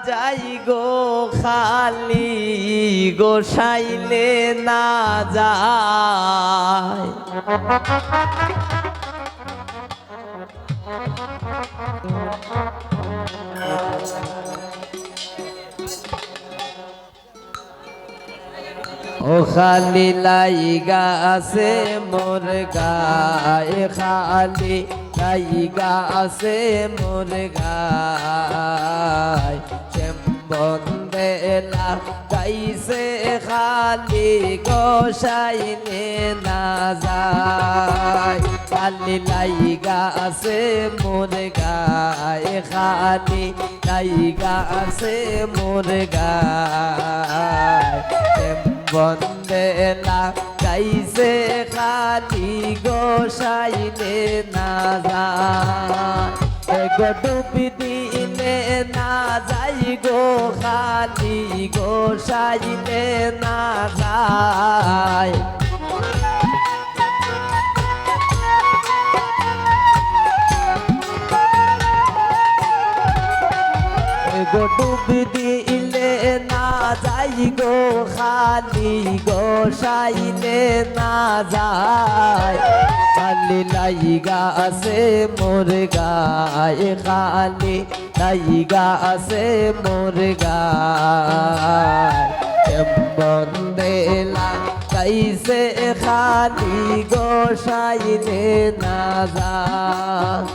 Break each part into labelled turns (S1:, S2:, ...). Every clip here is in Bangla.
S1: যাই গো খালি গোসাইলে না যায় ও খালি লাইগা আছে মোর গায়ে খালি লাইগা আছে মোর গায় বন্দেলা গাইছে খালি গোসাইলে না যায় খালি লাইগা আছে মোর গায়ে খালি লাইগা আছে মোর গায় বন্দেলা গাইছে খালি গোসাইলে না যায় গো ডুবি দিলে না যাই গো খালি গোসাইলে না যায় গো ডুবি দিলে না যাই গো খালি গোসাইলে না যায় খালি লাইগা আছে মোর গায়ে খালি লাইগা আছে মোর গায়ে বন্দেলা গাইছে খালি গোসাইলে না যায়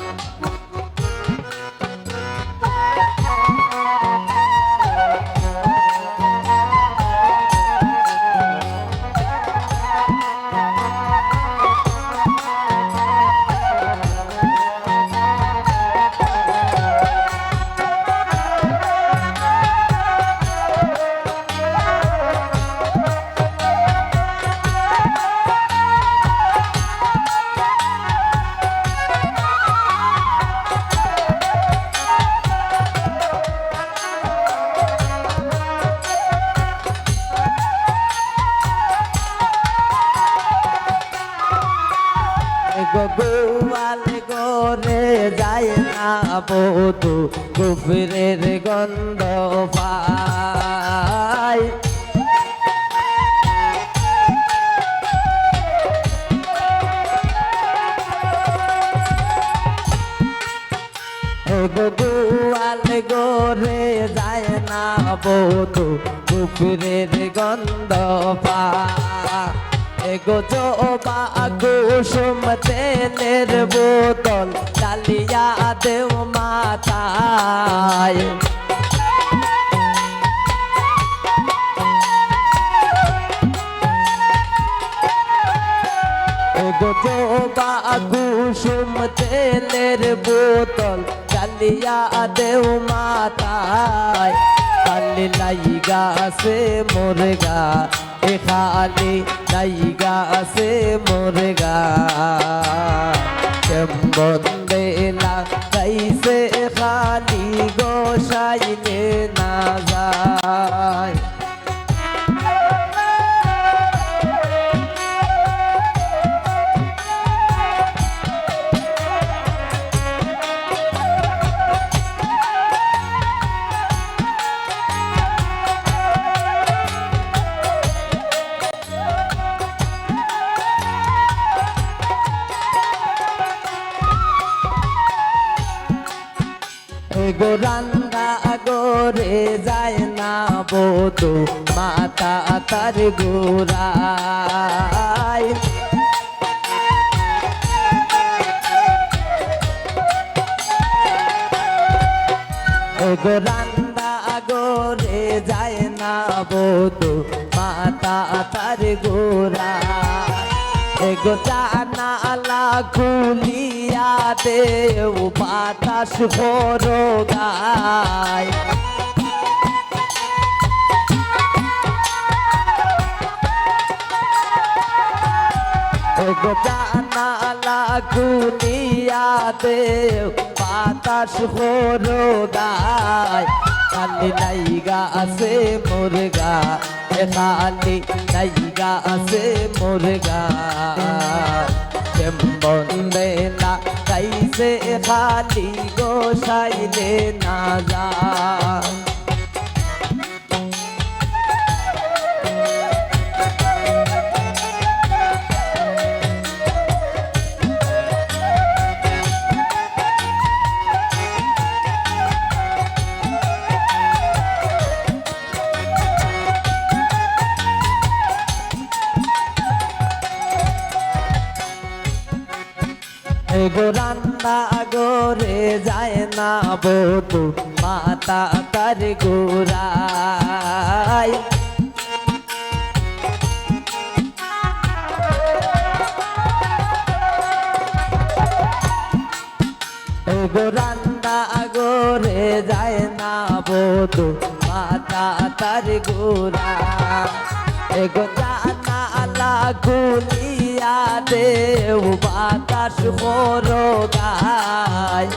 S1: গোয়াল গোরে যায় না বধু কুফরের গন্ধ পায় গোয়াল গোরে যায় না বধু কুফরের গন্ধ পায় গো জবা কুসুম তেলের বোতল ডালিয়া দেও মাথায় গো জবা কুসুম তেলের বোতল ডালিয়া দেও মাথায় খালি লাইগা আছে মোর গায়ে খালি লাইগা আছে মোর গায়ে বন্দেলা গাইছে খালি গোসাইলে না যায় গো রান্দা গোরে যায় না বধু মাতা তার গোরায় গো রান্দা গোরে যায় না বধু মাতা তার গোরায় গো জানালা খুলিয়া দেও বাতাস ভরো গায় গো জানালা খুলিয়া দেও বাতাস ভরো গায় খালি লাইগা আছে মোর গায়ে খালি লাইগা আছে মোর গায়ে বন্দেলা গাইছে খালি গোসাইলে না যায় রান্না গরে যায় না বধু মাতা তার গোড়ায় গো রান্না গরে যায় না বধু মাতা তার গোড়া গো জানালা খুলিয়া দেও বাতাস বড় গায়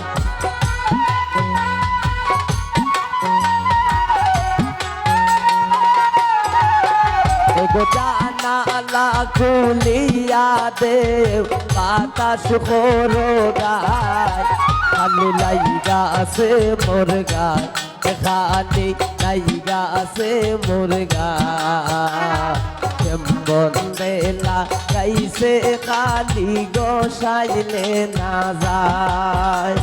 S1: গো জানালা খুলিয়া দেও বাতাস বড় গায় খালি লাইগা আছে মোর গায় খালি লাইগা আছে মোর গায় বন্দেলা কাইসে খালি গোসাইলে না যায়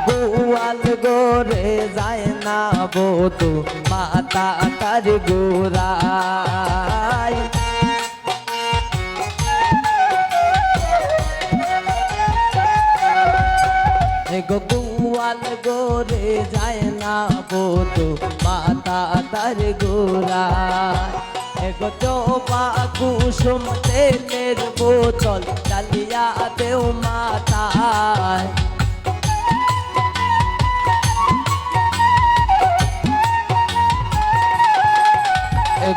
S1: গোয়াল গোরে যায় না বধু মাতা তার গোড়ায় গোয়াল গোরে যায় না বধু মাতা তার গোড়ায় গো চোপা কুসুম তেলের বোতল ডালিয়া দেও মাতায়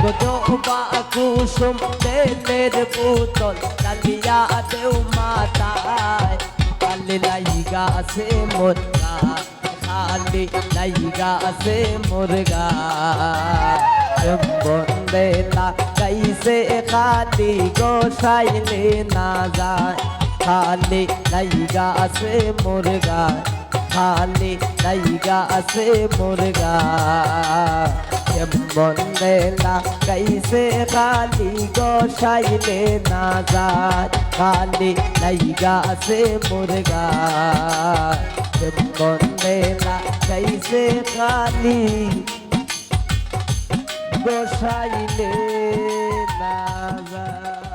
S1: গো চোপা কুসুম তেলের বোতল ডালিয়া দেও মাতায় খালি লাইগা আছে মোর গায় খালি লাইগা আছে মোর গায় বন্দেলা কাইসে খালি গোসাইলে না যায় খালি লাইগা আছে মোর গায় খালি লাইগা আছে মোর গায় বন্দেলা কাইসে খালি গোসাইলে না যায় খালি লাইগা আছে মোর গায় বন্দেলা কাইসে খালি গোসাইলে না যায়।